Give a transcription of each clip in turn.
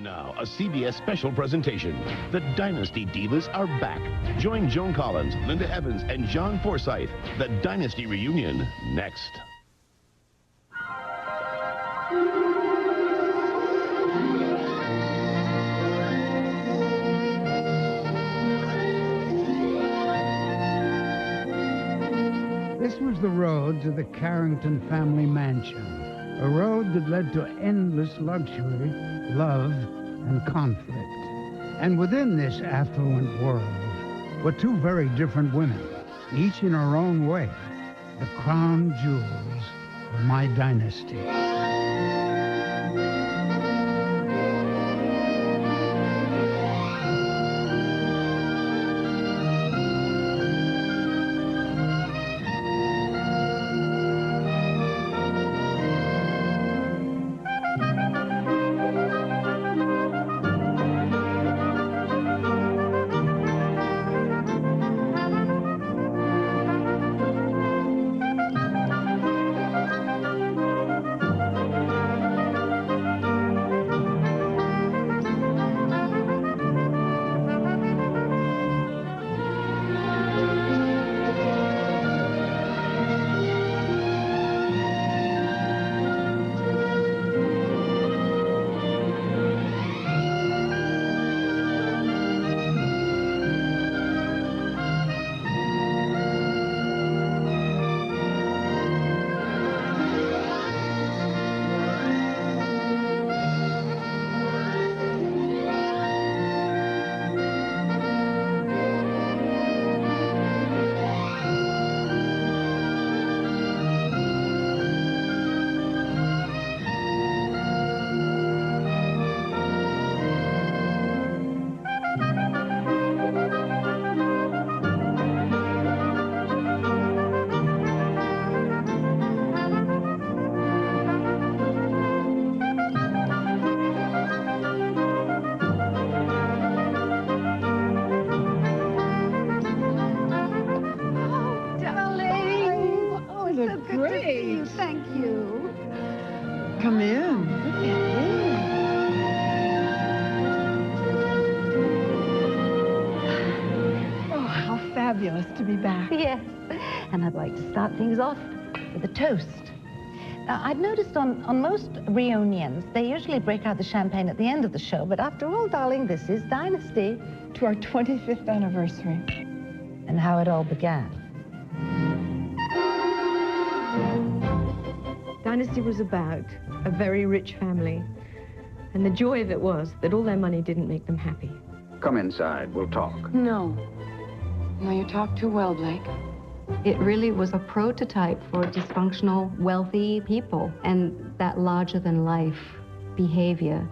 now, a CBS special presentation. The Dynasty Divas are back. Join Joan Collins, Linda Evans, and John Forsythe. The Dynasty Reunion, next. This was the road to the Carrington family mansion. A road that led to endless luxury, love, and conflict. And within this affluent world were two very different women, each in her own way, the crown jewels of my dynasty. Thank you. Come in. Look at this. Oh, how fabulous to be back. Yes, and I'd like to start things off with a toast. Now, I've noticed on most reunions, they usually break out the champagne at the end of the show, but after all, darling, this is Dynasty. To our 25th anniversary. And how it all began. Dynasty was about a very rich family, and the joy of it was that all their money didn't make them happy. Come inside, we'll talk. No. No, you talk too well, Blake. It really was a prototype for dysfunctional, wealthy people, and that larger-than-life behavior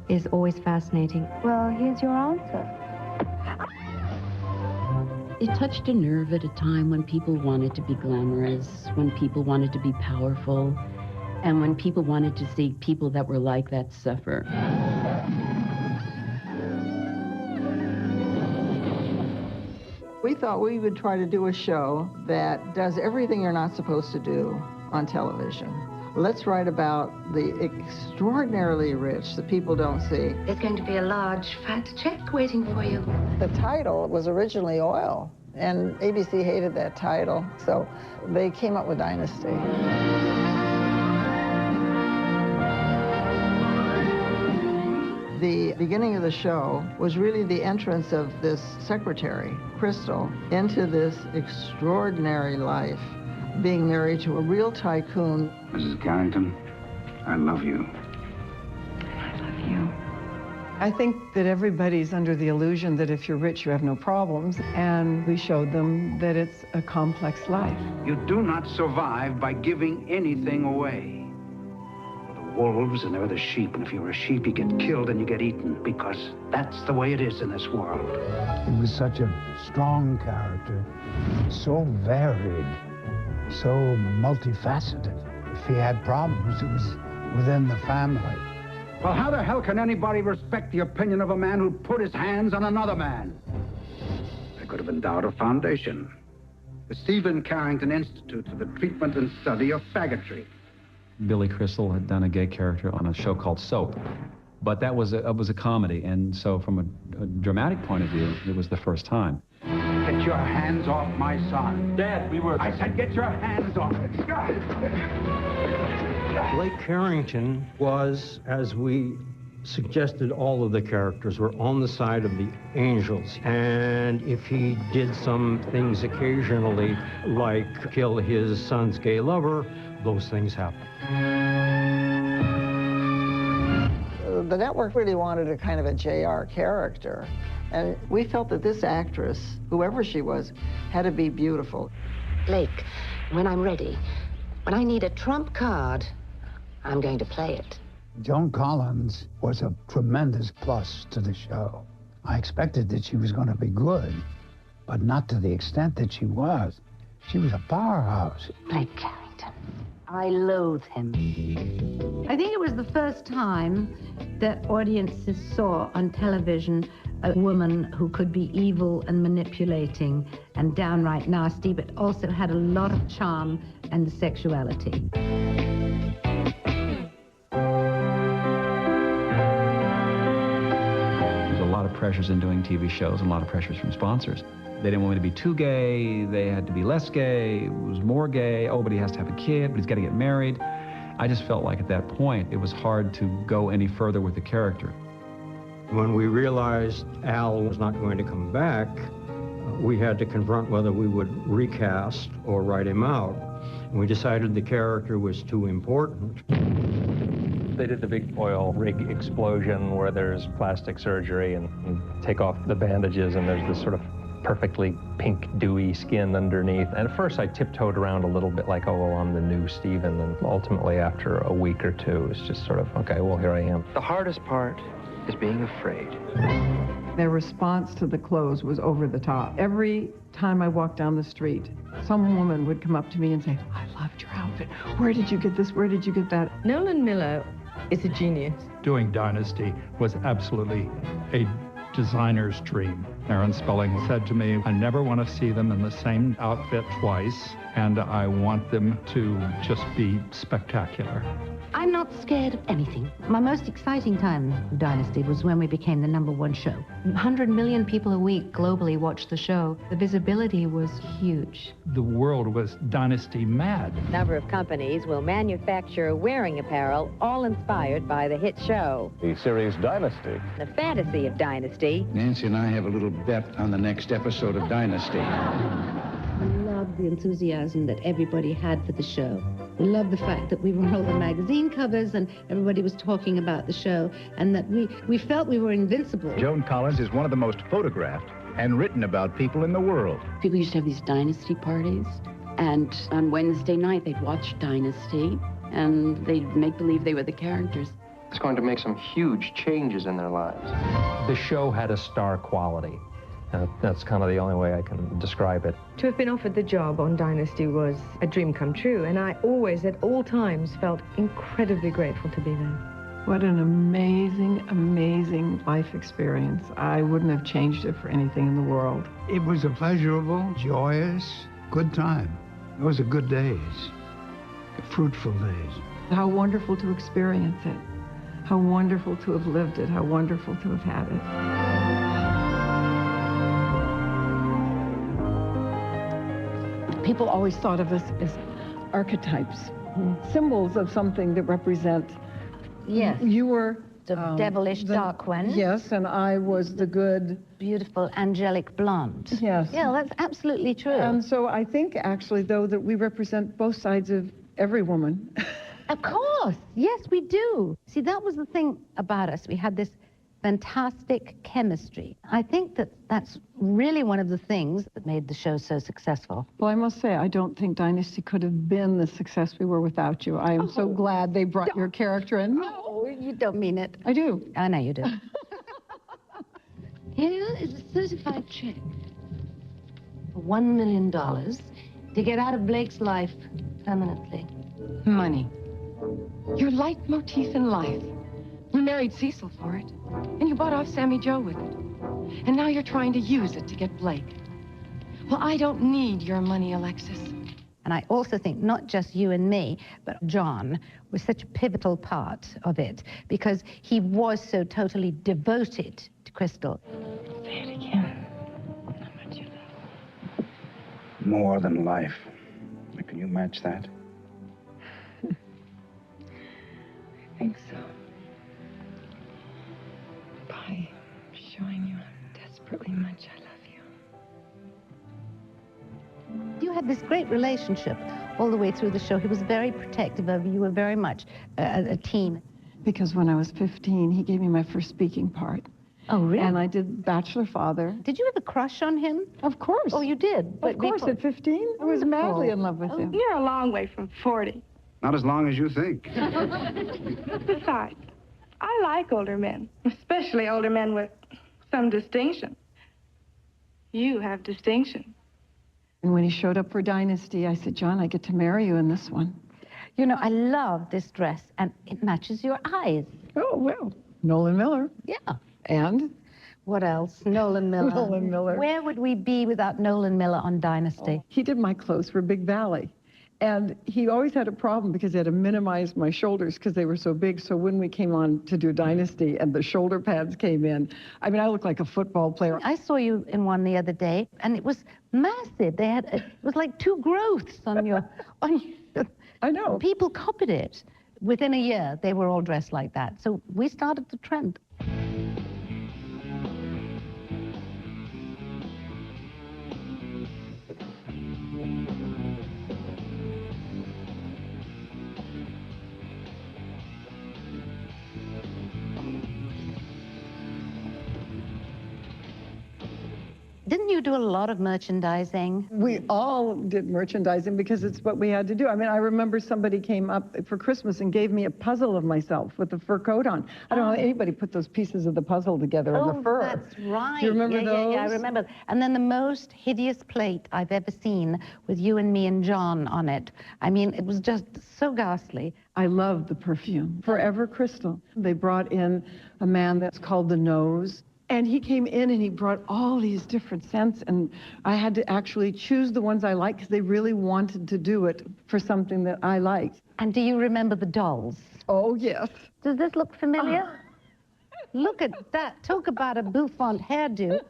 is always fascinating. Well, here's your answer. It touched a nerve at a time when people wanted to be glamorous, when people wanted to be powerful, and when people wanted to see people that were like that suffer. We thought we would try to do a show that does everything you're not supposed to do on television. Let's write about the extraordinarily rich that people don't see. There's going to be a large, fat check waiting for you. The title was originally Oil, and ABC hated that title, so they came up with Dynasty. The beginning of the show was really the entrance of this secretary, Crystal, into this extraordinary life, being married to a real tycoon. Mrs. Carrington, I love you. I love you. I think that everybody's under the illusion that if you're rich, you have no problems, and we showed them that it's a complex life. You do not survive by giving anything away. The wolves and they're the sheep, and if you're a sheep, you get killed and you get eaten, because that's the way it is in this world. He was such a strong character, so varied, so multifaceted. If he had problems, it was within the family. Well, how the hell can anybody respect the opinion of a man who put his hands on another man? I could have endowed a foundation. The Stephen Carrington Institute for the Treatment and Study of Faggotry. Billy Crystal had done a gay character on a show called Soap. But that was a comedy, and so from a dramatic point of view, it was the first time. Get your hands off my son. Dad, I said get your hands off it. Blake Carrington was, as we suggested, all of the characters were on the side of the angels. And if he did some things occasionally, like kill his son's gay lover, those things happen. The network really wanted a kind of a JR character. And we felt that this actress, whoever she was, had to be beautiful. Blake, when I'm ready, when I need a trump card, I'm going to play it. Joan Collins was a tremendous plus to the show. I expected that she was going to be good, but not to the extent that she was. She was a powerhouse. Blake Carrington. I loathe him. I think it was the first time that audiences saw on television a woman who could be evil and manipulating and downright nasty, but also had a lot of charm and sexuality. There's a lot of pressures in doing TV shows, and a lot of pressures from sponsors. They didn't want me to be too gay, they had to be less gay, it was more gay, oh, but he has to have a kid, but he's got to get married. I just felt like at that point it was hard to go any further with the character. When we realized Al was not going to come back, we had to confront whether we would recast or write him out. And we decided the character was too important. They did the big oil rig explosion where there's plastic surgery and you take off the bandages and there's this sort of perfectly pink, dewy skin underneath. And at first I tiptoed around a little bit like, oh, well, I'm the new Steven. And ultimately after a week or two, it's just sort of, okay, well, here I am. The hardest part is being afraid. Their response to the clothes was over the top. Every time I walked down the street, some woman would come up to me and say, I loved your outfit. Where did you get this? Where did you get that? Nolan Miller is a genius. Doing Dynasty was absolutely a designer's dream. Aaron Spelling said to me, I never want to see them in the same outfit twice, and I want them to just be spectacular. I'm not scared of anything. My most exciting time of Dynasty was when we became the #1 show. 100 million people a week globally watched the show. The visibility was huge. The world was Dynasty mad. A number of companies will manufacture wearing apparel, all inspired by the hit show. The series Dynasty. The fantasy of Dynasty. Nancy and I have a little bet on the next episode of Dynasty. We loved the enthusiasm that everybody had for the show. We loved the fact that we were on all the magazine covers and everybody was talking about the show, and that we felt we were invincible. Joan Collins is one of the most photographed and written about people in the world. People used to have these Dynasty parties, and on Wednesday night they'd watch Dynasty, and they'd make believe they were the characters. It's going to make some huge changes in their lives. The show had a star quality. That's kind of the only way I can describe it. To have been offered the job on Dynasty was a dream come true, and I always, at all times, felt incredibly grateful to be there. What an amazing, amazing life experience. I wouldn't have changed it for anything in the world. It was a pleasurable, joyous, good time. Those are good days, fruitful days. How wonderful to experience it. How wonderful to have lived it. How wonderful to have had it. People always thought of us as archetypes, symbols of something that represent. Yes. You were the devilish dark one. Yes, and I was the good, beautiful, angelic blonde. Yes. Yeah, that's absolutely true. And so I think, actually, though, that we represent both sides of every woman. Of course. Yes, we do. See, that was the thing about us. We had this fantastic chemistry. I think that that's really one of the things that made the show so successful. Well, I must say, I don't think Dynasty could have been the success we were without you. I am so glad they brought your character in. No, you don't mean it. I do. I know you do. Here is a certified check for $1 million to get out of Blake's life permanently. Money. Your leitmotif in life. You married Cecil for it, and you bought off Sammy Joe with it. And now you're trying to use it to get Blake. Well, I don't need your money, Alexis. And I also think not just you and me, but John was such a pivotal part of it because he was so totally devoted to Crystal. Say it again. How much you love. More than life. Can you match that? I think so. By showing you how desperately much I love you. You had this great relationship all the way through the show. He was very protective of you. You were very much a team. Because when I was 15, he gave me my first speaking part. Oh, really? And I did Bachelor Father. Did you have a crush on him? Of course. Oh, you did? Of course, at 15. I was madly in love with him. You're a long way from 40. Not as long as you think. Besides, I like older men, especially older men with some distinction. You have distinction. And when he showed up for Dynasty, I said, John, I get to marry you in this one. You know, I love this dress, and it matches your eyes. Oh, well, Nolan Miller. Yeah. And? What else? Nolan Miller. Nolan Miller. Where would we be without Nolan Miller on Dynasty? He did my clothes for Big Valley. And he always had a problem because he had to minimize my shoulders because they were so big. So when we came on to do Dynasty and the shoulder pads came in, I mean, I looked like a football player. I saw you in one the other day, and it was massive. They had, it was like 2 growths on your, I know. People copied it. Within a year, they were all dressed like that. So we started the trend. Didn't you do a lot of merchandising? We all did merchandising because it's what we had to do. I mean, I remember somebody came up for Christmas and gave me a puzzle of myself with the fur coat on. I don't know how anybody put those pieces of the puzzle together in the fur. That's right. Do you remember those? Yeah, I remember. And then the most hideous plate I've ever seen with you and me and John on it. I mean, it was just so ghastly. I love the perfume. Forever Crystal. They brought in a man that's called the Nose. And he came in and he brought all these different scents, and I had to actually choose the ones I liked because they really wanted to do it for something that I liked. And do you remember the dolls? Oh, yes. Does this look familiar? Look at that. Talk about a bouffant hairdo.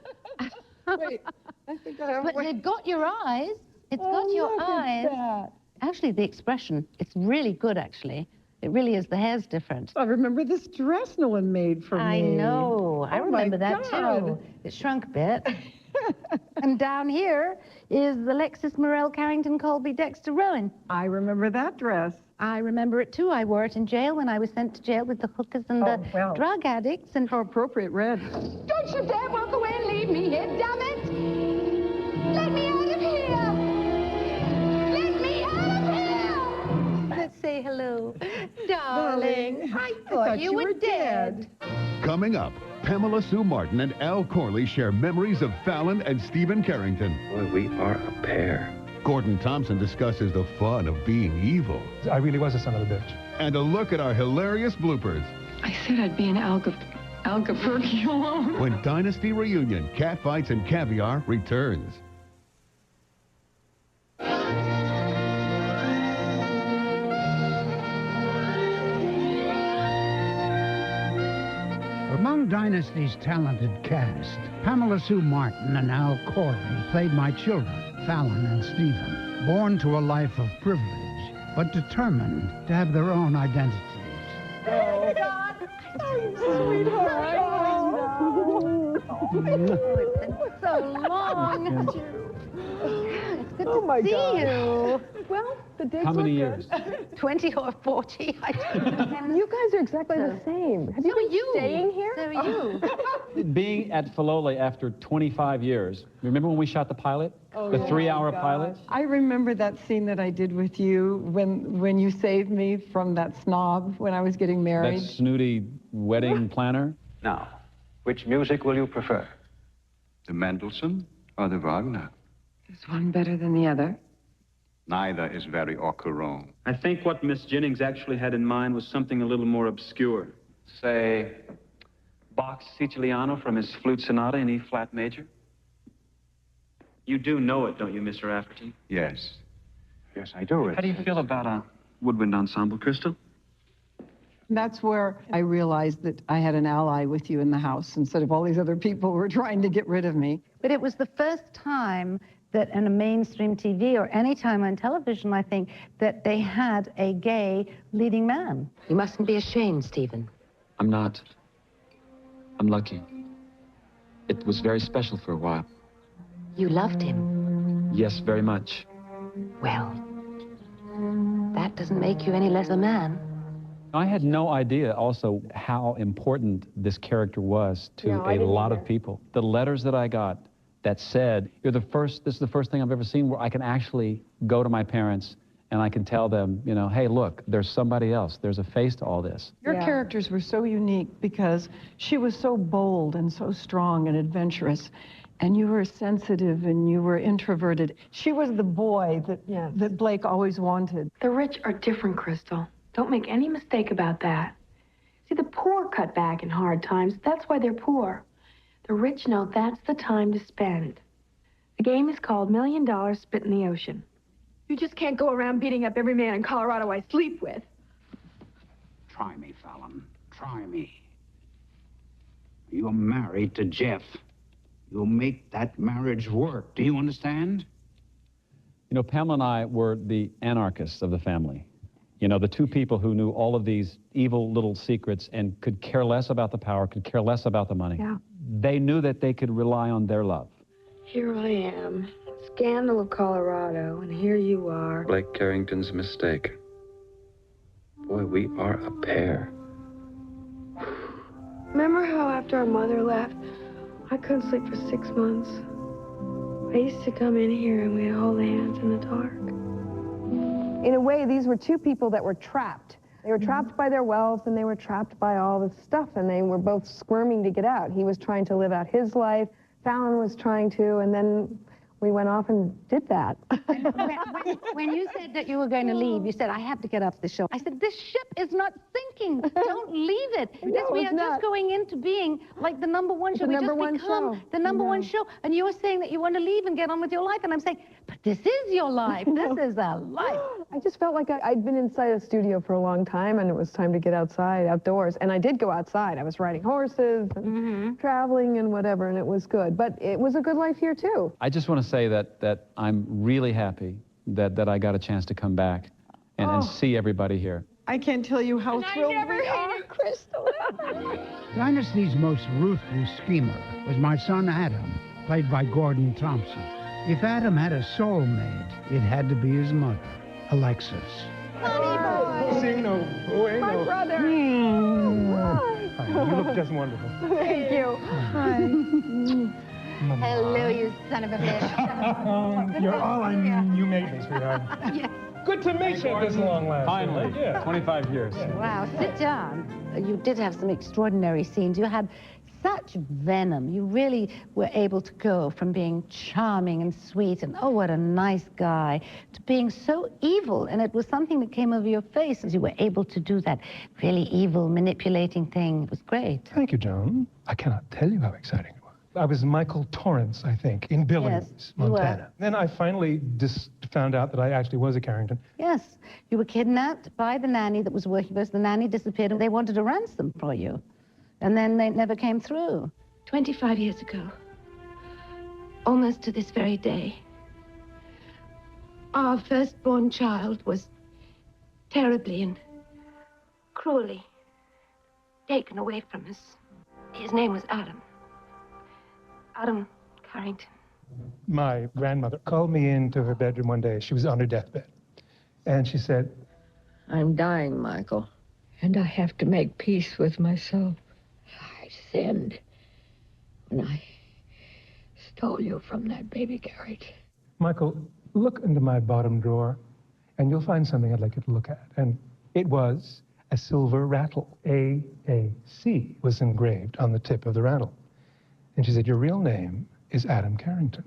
Wait, I think I have... But they've got your eyes. It's got your eyes. That. Actually, the expression, it's really good, actually. It really is. The hair's different. I remember this dress Nolan made for me. I know. I remember that too. It shrunk a bit. And down here is the Lexus Morel Carrington Colby Dexter Rowan. I remember that dress. I remember it too. I wore it in jail when I was sent to jail with the hookers and the drug addicts. And how appropriate, Red. Don't you dare walk away and leave me here, damn it! Let me out of here! Let me out of here! Let's say hello. Darling, I thought you were dead. Coming up, Pamela Sue Martin and Al Corley share memories of Fallon and Stephen Carrington. Boy, we are a pair. Gordon Thompson discusses the fun of being evil. I really was a son of a bitch. And a look at our hilarious bloopers. I said I'd be in Albuquerque alone. When Dynasty Reunion, Catfights and Caviar returns. Among Dynasty's talented cast, Pamela Sue Martin and Al Corley played my children, Fallon and Stephen, born to a life of privilege, but determined to have their own identities. Oh, God. Sweetheart. It's been so long. It's good to see you. Well, the dates How many look years? good. 20 or 40. I don't know. You guys are exactly the same. Have you been staying here? So are you. Being at Filole after 25 years, remember when we shot the pilot? The 3-hour pilot? I remember that scene that I did with you when you saved me from that snob when I was getting married. That snooty wedding planner? Now, which music will you prefer? The Mendelssohn or the Wagner? Is one better than the other? Neither is very au courant. I think what Miss Jennings actually had in mind was something a little more obscure. Say, Bach's Siciliano from his flute sonata in E-flat major. You do know it, don't you, Mr. Rafferty? Yes. Yes, I do. How do you feel about a woodwind ensemble, Crystal? That's where I realized that I had an ally with you in the house instead of all these other people who were trying to get rid of me. But it was the first time that in a mainstream TV or any time on television, I think, that they had a gay leading man. You mustn't be ashamed, Stephen. I'm not. I'm lucky. It was very special for a while. You loved him. Yes, very much. Well, that doesn't make you any less a man. I had no idea also how important this character was to a lot of people. The letters that I got that said, this is the first thing I've ever seen where I can actually go to my parents and I can tell them, you know, hey, look, there's somebody else. There's a face to all this. Your characters were so unique because she was so bold and so strong and adventurous, and you were sensitive and you were introverted. She was the boy that Blake always wanted. The rich are different, Crystal. Don't make any mistake about that. See, the poor cut back in hard times. That's why they're poor. The rich know that's the time to spend. The game is called $1 Million Spit in the Ocean. You just can't go around beating up every man in Colorado I sleep with. Try me, Fallon. Try me. You're married to Jeff. You'll make that marriage work. Do you understand? You know, Pamela and I were the anarchists of the family. You know, the two people who knew all of these evil little secrets and could care less about the power, could care less about the money. Yeah. They knew that they could rely on their love. Here I am, scandal of Colorado, and here you are. Blake Carrington's mistake. Boy, we are a pair. Remember how after our mother left, I couldn't sleep for 6 months? I used to come in here and we'd hold hands in the dark. In a way, these were two people that were trapped. They were trapped by their wealth, and they were trapped by all this stuff, and they were both squirming to get out. He was trying to live out his life. Fallon was trying to, and then we went off and did that. When you said that you were going to leave, you said, I have to get off the show. I said, this ship is not sinking. Don't leave it. We are just going into being like the #1 show. We just become the #1 show. And you're saying that you want to leave and get on with your life. And I'm saying, but this is your life. This is a life. I just felt like I'd been inside a studio for a long time, and it was time to get outside, outdoors. And I did go outside. I was riding horses and traveling and whatever, and it was good. But it was a good life here, too. I just want to say that I'm really happy that I got a chance to come back and see everybody here. I can't tell you how thrilled we are. Crystal. Dynasty's most ruthless schemer was my son Adam, played by Gordon Thompson. If Adam had a soulmate, it had to be his mother, Alexis. Honey boy. My brother. You look just wonderful. Thank you. Hi. Hello, you son of a bitch. You're all I knew made me, sweetheart. Yes. Good to meet you at this long last. Finally, Yeah. 25 years. Wow, sit down. You did have some extraordinary scenes. You had such venom. You really were able to go from being charming and sweet and, oh, what a nice guy, to being so evil. And it was something that came over your face as you were able to do that really evil, manipulating thing. It was great. Thank you, Joan. I cannot tell you how exciting it was. I was Michael Torrance, I think, in Billings, Yes, you were. Montana. Then I finally just found out that I actually was a Carrington. Yes, you were kidnapped by the nanny that was working for us. The nanny disappeared, and they wanted a ransom for you. And then they never came through. 25 years ago, almost to this very day, our firstborn child was terribly and cruelly taken away from us. His name was Adam. Adam Carrington. My grandmother called me into her bedroom one day. She was on her deathbed. And she said, I'm dying, Michael, and I have to make peace with myself. I sinned when I stole you from that baby carriage. Michael, look into my bottom drawer, and you'll find something I'd like you to look at. And it was a silver rattle. AAC was engraved on the tip of the rattle. And she said, your real name is Adam Carrington.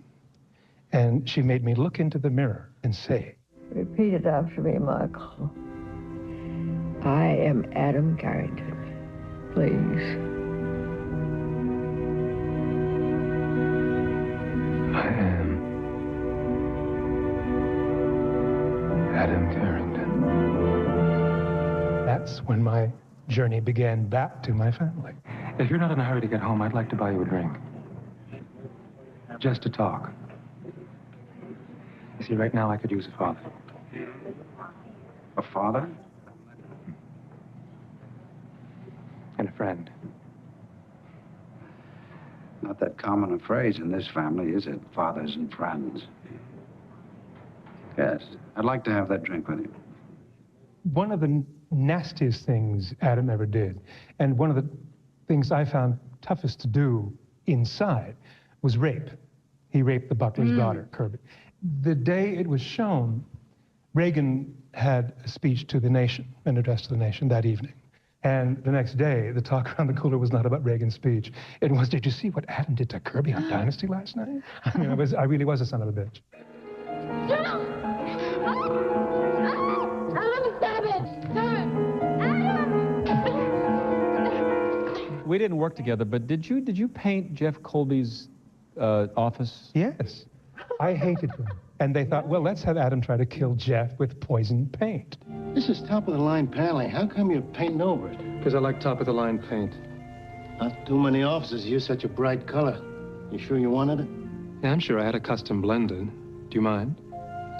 And she made me look into the mirror and say, Repeat it after me, Michael. I am Adam Carrington. Please. I am. when my journey began back to my family. If you're not in a hurry to get home, I'd like to buy you a drink. Just to talk. You see, right now I could use a father. A father? And a friend. Not that common a phrase in this family, is it? Fathers and friends. Yes, I'd like to have that drink with you. One of the nastiest things Adam ever did, and one of the things I found toughest to do inside, was rape. He raped the butler's daughter, Kirby. The day it was shown, Reagan had a speech to the nation, an address to the nation that evening. And the next day, the talk around the cooler was not about Reagan's speech. It was, did you see what Adam did to Kirby on Dynasty last night? I mean, I really was a son of a bitch. We didn't work together, but did you paint Jeff Colby's office? Yes. I hated him. And they thought, well, let's have Adam try to kill Jeff with poison paint. This is top-of-the-line paneling. How come you're painting over it? Because I like top-of-the-line paint. Not too many offices use such a bright color. You sure you wanted it? Yeah, I'm sure I had a custom blended. Do you mind?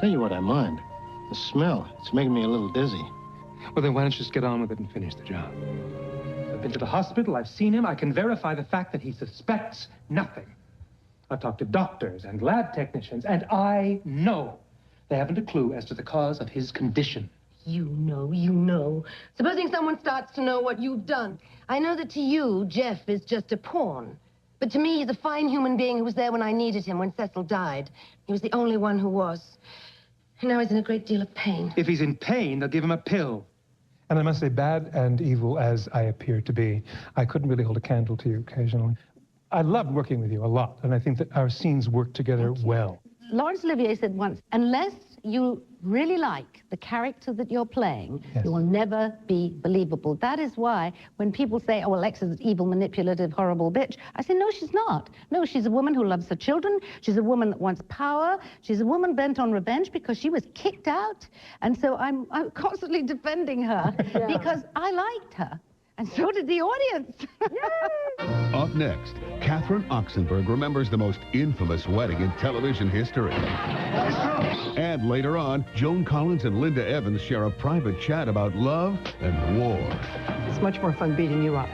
Tell you what I mind. The smell. It's making me a little dizzy. Well, then why don't you just get on with it and finish the job? I've been to the hospital. I've seen him. I can verify the fact that he suspects nothing. I've talked to doctors and lab technicians, and I know they haven't a clue as to the cause of his condition. You know. Supposing someone starts to know what you've done. I know that to you, Jeff is just a pawn. But to me, he's a fine human being who was there when I needed him, when Cecil died. He was the only one who was. And now he's in a great deal of pain. If he's in pain, they'll give him a pill. And I must say, bad and evil as I appear to be, I couldn't really hold a candle to you occasionally. I loved working with you a lot, and I think that our scenes work together well. Laurence Olivier said once, unless you really like the character that you're playing, you will never be believable. That is why when people say, oh, Alexa's an evil, manipulative, horrible bitch, I say, no, she's not. No, she's a woman who loves her children. She's a woman that wants power. She's a woman bent on revenge because she was kicked out. And so I'm constantly defending her because I liked her. And so did the audience. Up next, Catherine Oxenberg remembers the most infamous wedding in television history. And later on, Joan Collins and Linda Evans share a private chat about love and war. It's much more fun beating you up.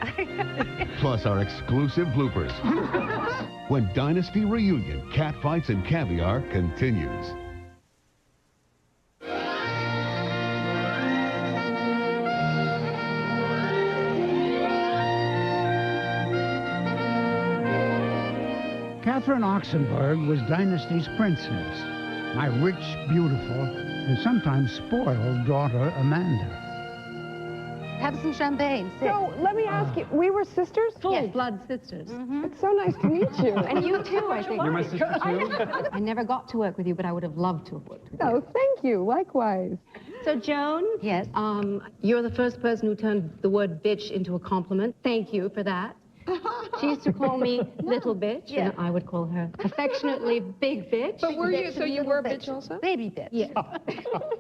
Plus our exclusive bloopers. When Dynasty Reunion, Catfights and Caviar continues. Catherine Oxenberg was Dynasty's princess, my rich, beautiful, and sometimes spoiled daughter, Amanda. Have some champagne. Sit. So, let me ask you, we were sisters? Full blood sisters. It's so nice to meet you. And you too, I think. You're my sister too? I never got to work with you, but I would have loved to have worked with you. Oh, thank you. Likewise. So, Joan? Yes? You're the first person who turned the word bitch into a compliment. Thank you for that. She used to call me little bitch, and I would call her affectionately big bitch. But were you, so you were a bitch also? Baby bitch. Yes.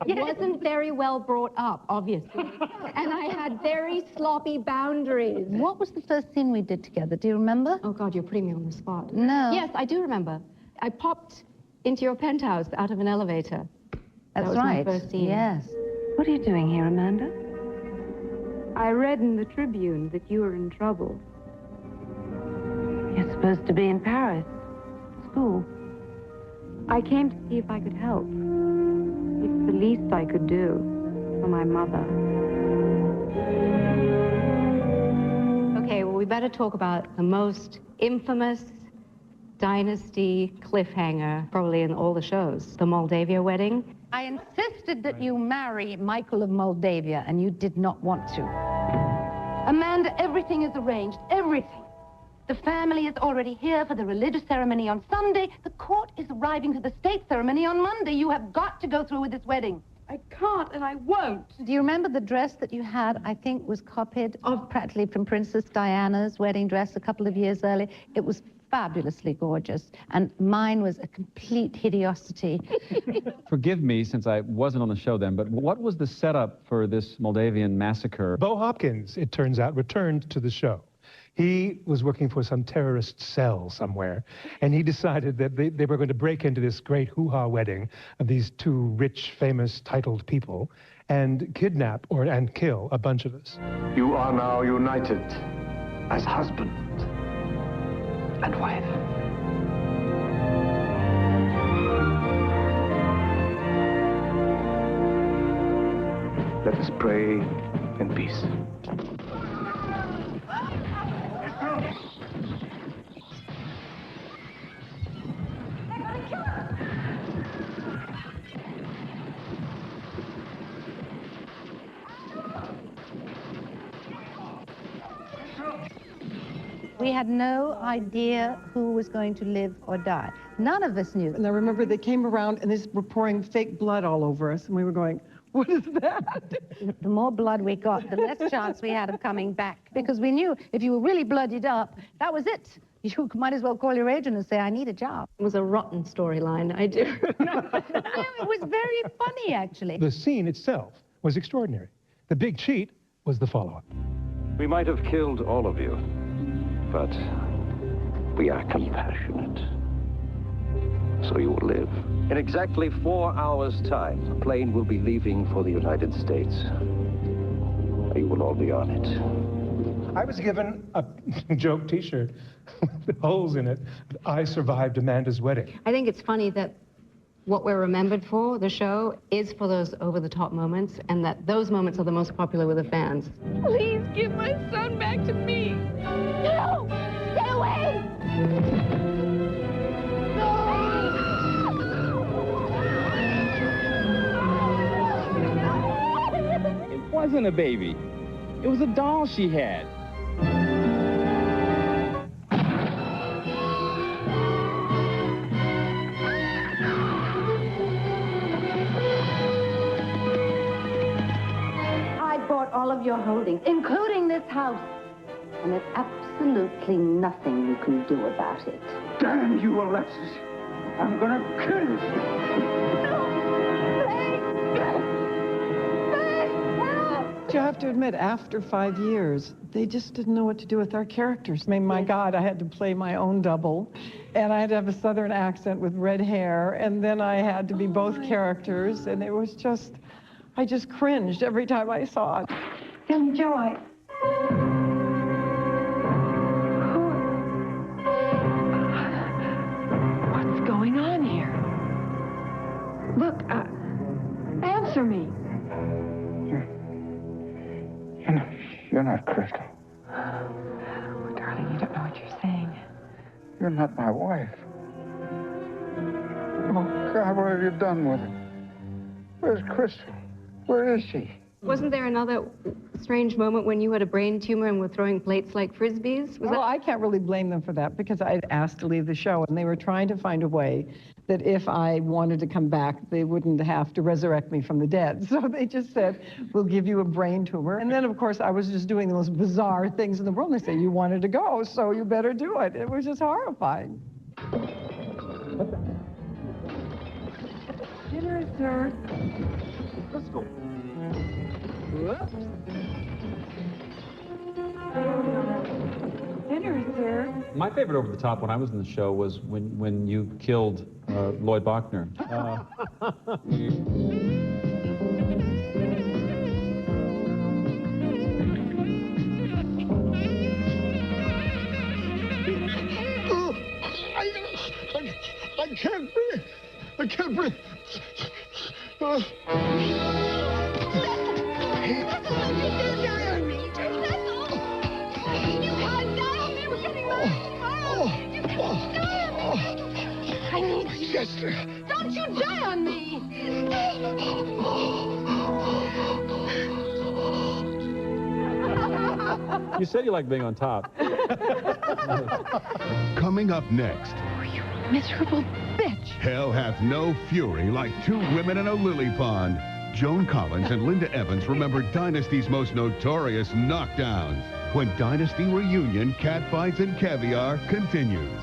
Wasn't very well brought up, obviously. And I had very sloppy boundaries. What was the first scene we did together? Do you remember? Oh, God, you're putting me on the spot. No. Yes, I do remember. I popped into your penthouse out of an elevator. That's that was right. my first scene. Yes. What are you doing here, Amanda? I read in the Tribune that you were in trouble. You're supposed to be in Paris. School. I came to see if I could help. It's the least I could do for my mother. Okay, well, we better talk about the most infamous Dynasty cliffhanger, probably in all the shows, the Moldavia wedding. I insisted that you marry Michael of Moldavia, and you did not want to. Amanda, everything is arranged. Everything. The family is already here for the religious ceremony on Sunday. The court is arriving for the state ceremony on Monday. You have got to go through with this wedding. I can't and I won't. Do you remember the dress that you had, I think, was copied practically from Princess Diana's wedding dress a couple of years earlier? It was fabulously gorgeous, and mine was a complete hideosity. Forgive me, since I wasn't on the show then, but what was the setup for this Moldavian massacre? Bo Hopkins, it turns out, returned to the show. He was working for some terrorist cell somewhere, and he decided that they were going to break into this great hoo-ha wedding of these two rich, famous, titled people and kidnap and kill a bunch of us. You are now united as husband and wife. Let us pray in peace. We had no idea who was going to live or die. None of us knew. And I remember they came around and they were pouring fake blood all over us, and we were going, what is that? The more blood we got, the less chance we had of coming back. Because we knew if you were really bloodied up, that was it. You might as well call your agent and say, I need a job. It was a rotten storyline, I do. No, it was very funny, actually. The scene itself was extraordinary. The big cheat was the follow-up. We might have killed all of you, but we are compassionate. So you will live. In exactly 4 hours' time, a plane will be leaving for the United States. You will all be on it. I was given a joke T-shirt with holes in it. I survived Amanda's wedding. I think it's funny that what we're remembered for, the show, is for those over-the-top moments, and that those moments are the most popular with the fans. Please give my son back to me. No! Stay away! It wasn't a baby. It was a doll she had. I bought all of your holdings, including this house. And there's absolutely nothing you can do about it. Damn you, Alexis. I'm gonna kill you. You have to admit, after 5 years, they just didn't know what to do with our characters. I mean, my God, I had to play my own double, and I had to have a Southern accent with red hair, and then I had to be both characters, and it was just, I just cringed every time I saw it. Enjoy. What's going on here? Look, answer me. You're not Crystal. Oh, darling, you don't know what you're saying. You're not my wife. Oh, God, what have you done with her? Where's Crystal? Where is she? Wasn't there another strange moment when you had a brain tumor and were throwing plates like Frisbees? Well, I can't really blame them for that because I had asked to leave the show, and they were trying to find a way that if I wanted to come back, they wouldn't have to resurrect me from the dead. So they just said, we'll give you a brain tumor. And then, of course, I was just doing the most bizarre things in the world. And they say, you wanted to go, so you better do it. It was just horrifying. Dinner, sir. Let's go. Dinner, sir. My favorite over-the-top when I was in the show was when you killed Lloyd Bachner. I can't breathe. I can't breathe. I need you. Yes. Don't you die on me. You said you liked being on top. Coming up next, Miserable bitch. hell hath no fury like two women in a lily pond. Joan Collins and Linda Evans remember Dynasty's most notorious knockdowns when Dynasty Reunion Catfights and Caviar continues.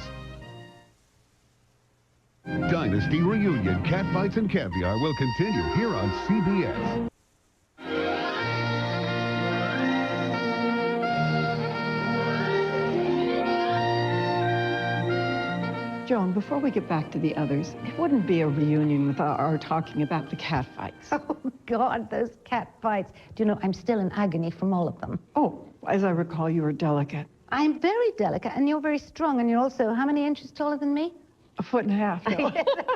Dynasty Reunion Catfights and Caviar will continue here on CBS. Joan, before we get back to the others, it wouldn't be a reunion without our talking about the cat fights. Oh, God, those cat fights. Do you know, I'm still in agony from all of them. Oh, as I recall, you were delicate. I'm very delicate, and you're very strong, and you're also how many inches taller than me? 1.5 feet. No.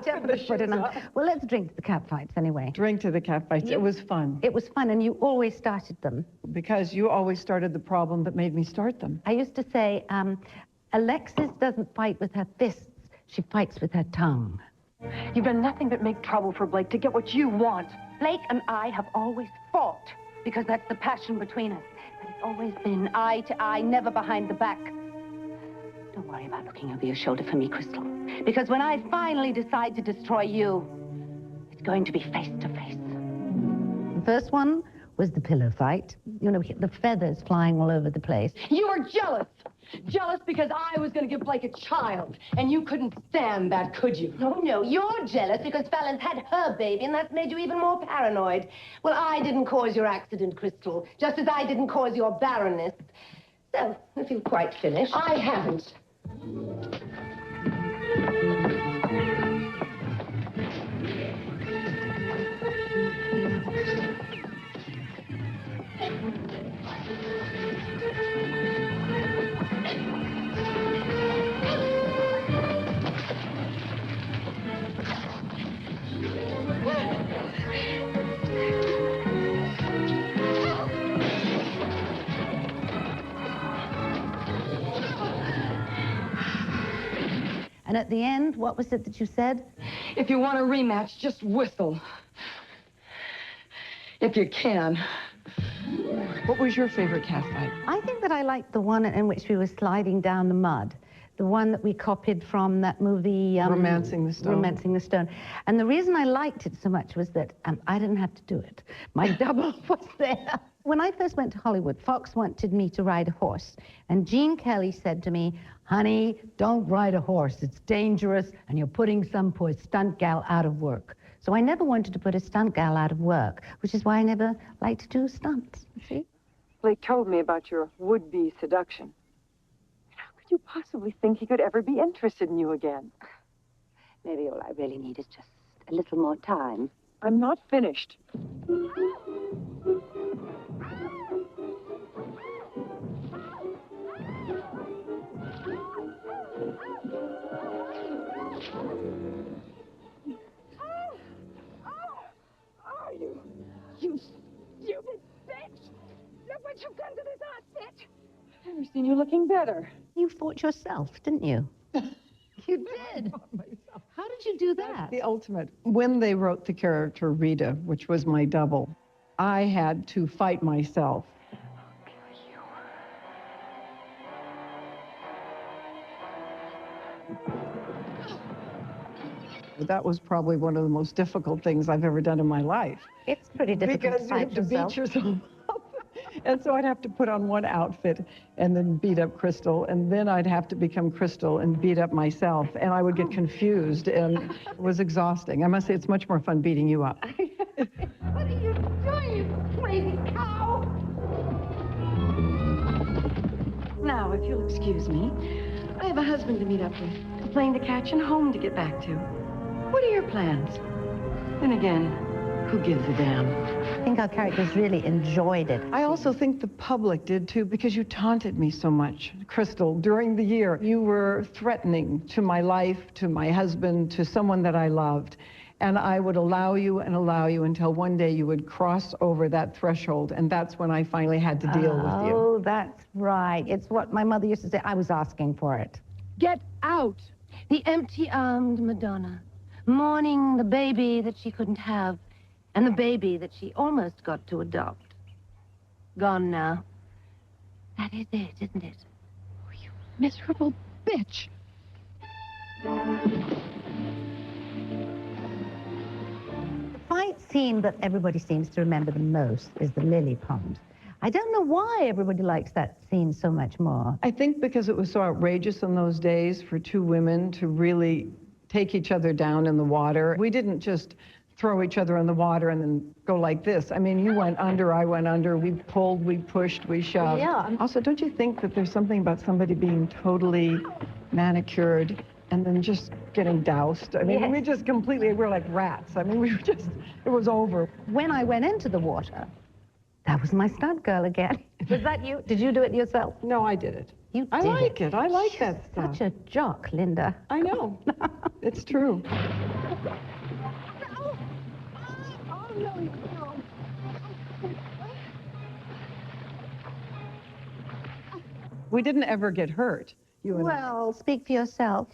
Definitely 1.5. Well, let's drink to the cat fights anyway. Drink to the cat fights. It was fun. It was fun, and you always started them. Because you always started the problem that made me start them. I used to say, Alexis doesn't fight with her fists. She fights with her tongue. You've done nothing but make trouble for Blake to get what you want. Blake and I have always fought because that's the passion between us. But it's always been eye to eye, never behind the back. Don't worry about looking over your shoulder for me, Crystal. Because when I finally decide to destroy you, it's going to be face to face. The first one was the pillow fight. You know, the feathers flying all over the place. You were jealous. Jealous because I was going to give Blake a child, and you couldn't stand that, could you? No, no, you're jealous because Fallon's had her baby, and that's made you even more paranoid. Well, I didn't cause your accident, Crystal, just as I didn't cause your barrenness. So, if you've quite finished... I haven't. And at the end, what was it that you said? If you want a rematch, just whistle. If you can. What was your favorite cat fight? I think that I liked the one in which we were sliding down the mud. The one that we copied from that movie... Romancing the Stone. Romancing the Stone. And the reason I liked it so much was that I didn't have to do it. My double was there. When I first went to Hollywood, Fox wanted me to ride a horse. And Gene Kelly said to me, honey, don't ride a horse. It's dangerous, and you're putting some poor stunt gal out of work. So I never wanted to put a stunt gal out of work, which is why I never liked to do stunts, you see? Blake told me about your would-be seduction. How could you possibly think he could ever be interested in you again? Maybe all I really need is just a little more time. I'm not finished. You stupid bitch! Look what you've done to this outfit! I've never seen you looking better. You fought yourself, didn't you? You did. How did you do that? That's the ultimate. When they wrote the character Rita, which was my double, I had to fight myself. That was probably one of the most difficult things I've ever done in my life. It's pretty difficult because you have to beat yourself up. And so I'd have to put on one outfit and then beat up Crystal, and then I'd have to become Crystal and beat up myself, and I would get confused, and it was exhausting. I must say, it's much more fun beating you up. What are you doing, you crazy cow? Now, if you'll excuse me, I have a husband to meet up with, a plane to catch and home to get back to. What are your plans? Then again, who gives a damn? I think our characters really enjoyed it. I also think the public did, too, because you taunted me so much. Crystal, during the year, you were threatening to my life, to my husband, to someone that I loved. And I would allow you until one day you would cross over that threshold, and that's when I finally had to deal with you. Oh, that's right. It's what my mother used to say. I was asking for it. Get out! The empty-armed Madonna, mourning the baby that she couldn't have, and the baby that she almost got to adopt. Gone now. That is it, isn't it? Oh, you miserable bitch. The fight scene that everybody seems to remember the most is the lily pond. I don't know why everybody likes that scene so much more. I think because it was so outrageous in those days for two women to really take each other down in the water. We didn't just throw each other in the water and then go like this. I mean, you went under, I went under, we pulled, we pushed, we shoved. Yeah. Also, don't you think that there's something about somebody being totally manicured and then just getting doused? I mean, Yes. we just completely, we're like rats. I mean, we were just, it was over. When I went into the water, that was my stunt girl again. Was that you? Did you do it yourself? No, I did it. You I did like it. I like that stuff. Such a jock, Linda. I know. It's true. We didn't ever get hurt, you and I. Well, speak for yourself.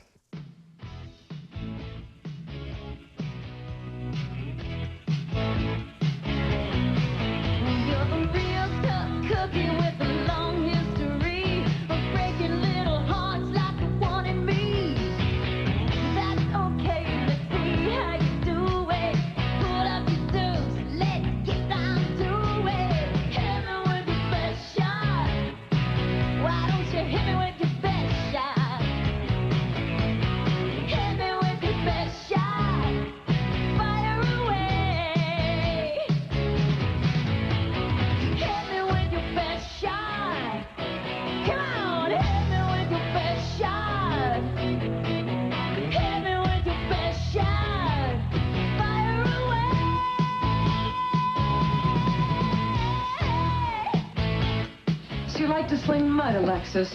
You like to sling mud, Alexis.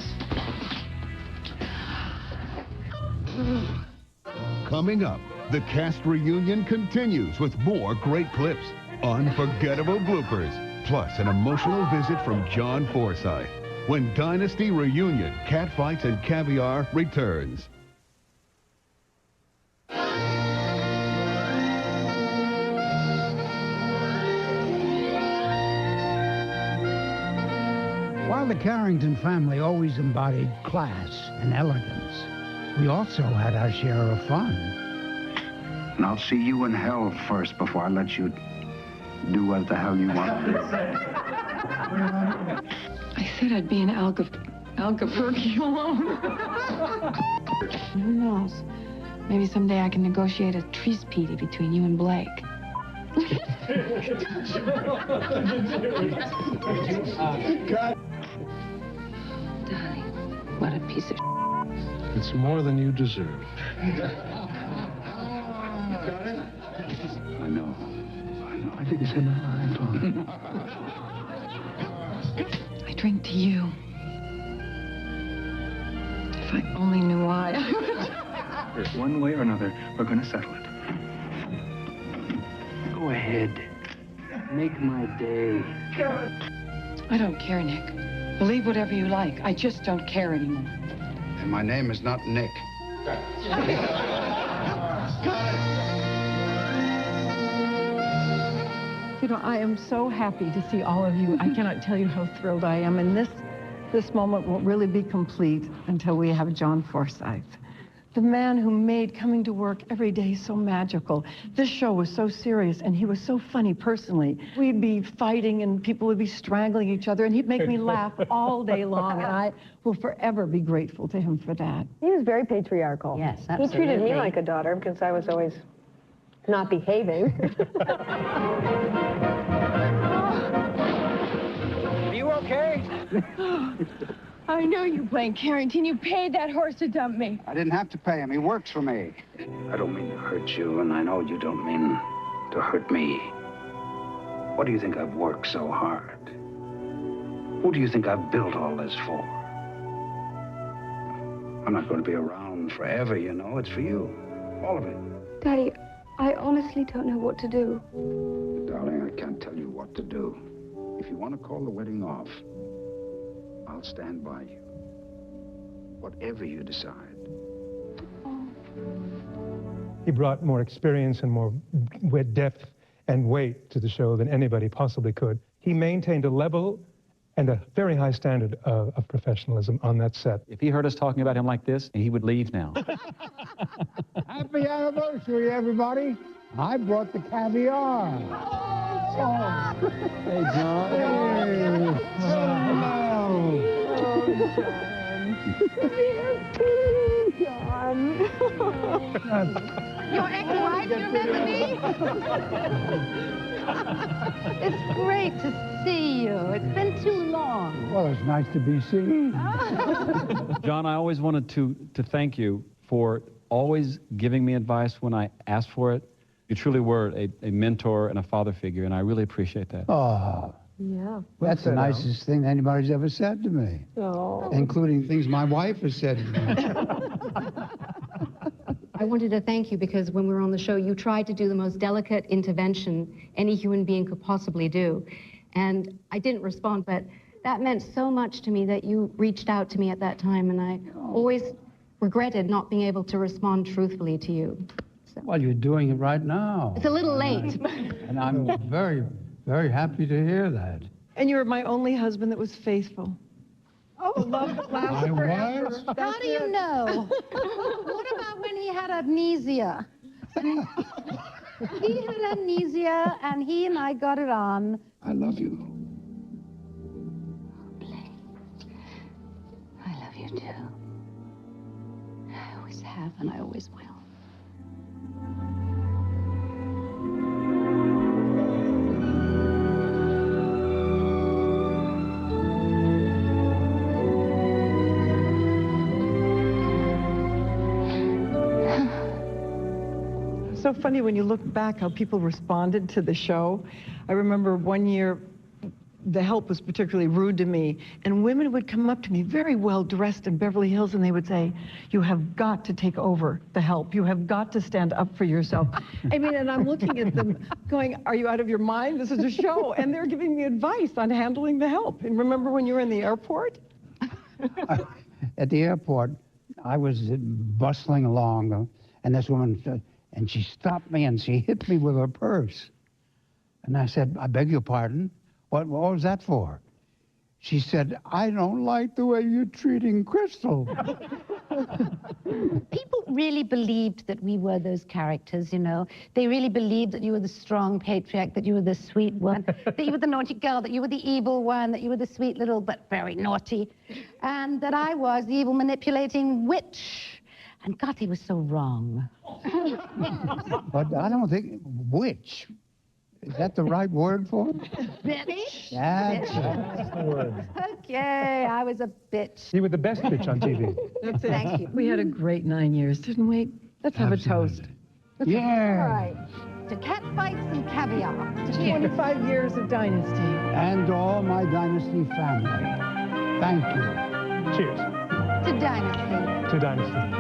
Coming up, the cast reunion continues with more great clips, unforgettable bloopers, plus an emotional visit from John Forsythe. When Dynasty Reunion, Catfights and Caviar returns. While the Carrington family always embodied class and elegance, we also had our share of fun. And I'll see you in hell first before I let you do what the hell you want to do. I said I'd be in Albuquerque alone. Who knows? Maybe someday I can negotiate a treaty between you and Blake. Darling, what a piece of It's more than you deserve. I know. I think it's in the I drink to you. If I only knew why. There's one way or another, we're going to settle it. Go ahead. Make my day. I don't care, Nick. Believe whatever you like. I just don't care anymore. And my name is not Nick. You know, I am so happy to see all of you. I cannot tell you how thrilled I am. And this moment won't really be complete until we have John Forsythe. The man who made coming to work every day so magical. This show was so serious, and he was so funny personally. We'd be fighting, and people would be strangling each other, and he'd make me laugh all day long, and I will forever be grateful to him for that. He was very patriarchal. Yes, He treated me absolutely. like a daughter because I was always not behaving. Are you okay? I know you're playing Carrington. You paid that horse to dump me. I didn't have to pay him. He works for me. I don't mean to hurt you, and I know you don't mean to hurt me. What do you think I've worked so hard? Who do you think I've built all this for? I'm not going to be around forever, you know. It's for you. All of it. Daddy, I honestly don't know what to do. Darling, I can't tell you what to do. If you want to call the wedding off, I'll stand by you. Whatever you decide. He brought more experience and more depth and weight to the show than anybody possibly could. He maintained a level and a very high standard of professionalism on that set. If he heard us talking about him like this, he would leave now. Happy anniversary, everybody. I brought the caviar. Hey, John. Your ex-wife, you remember me? It's great to see you. It's been too long. Well, it's nice to be seen. John, I always wanted to thank you for always giving me advice when I asked for it. You truly were a mentor and a father figure, and I really appreciate that. Oh, Yeah. that's the nicest thing anybody's ever said to me, Oh. including things my wife has said to me. I wanted to thank you because when we were on the show, you tried to do the most delicate intervention any human being could possibly do. And I didn't respond, but that meant so much to me that you reached out to me at that time, and I always regretted not being able to respond truthfully to you. Well, you're doing it right now. It's a little late. And I'm very, very happy to hear that. And you were my only husband that was faithful. Oh, love that lasts forever. How do you know? What about when he had amnesia? He had amnesia, and he and I got it on. I love you. I love you too. I always have, and I always will. So funny when you look back how people responded to the show. I remember one year The Help was particularly rude to me, and women would come up to me very well dressed in Beverly Hills, and they would say, "You have got to take over The Help. You have got to stand up for yourself." I mean, and I'm looking at them going, "Are you out of your mind? This is a show." And they're giving me advice on handling The Help. And remember when you were in the airport? At the airport, I was bustling along, and this woman said, and she stopped me and she hit me with her purse. And I said, "I beg your pardon? What was that for?" She said, "I don't like the way you're treating Crystal." People really believed that we were those characters, you know. They really believed that you were the strong patriarch, that you were the sweet one, that you were the naughty girl, that you were the evil one, that you were the sweet little but very naughty, and that I was the evil manipulating witch. And God, he was so wrong. But I don't think, witch, is that the right word for it? Bitch? That's the word. Okay, I was a bitch. You were the best bitch on TV. That's it. Thank you. We had a great 9 years, didn't we? Let's have a toast. Yeah. All right. To cat fights and caviar. To 25 years of Dynasty. And all my Dynasty family. Thank you. Cheers. To Dynasty. To Dynasty.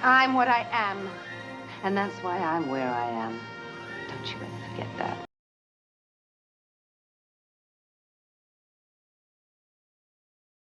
I'm what I am, and that's why I'm where I am. Don't you ever forget that.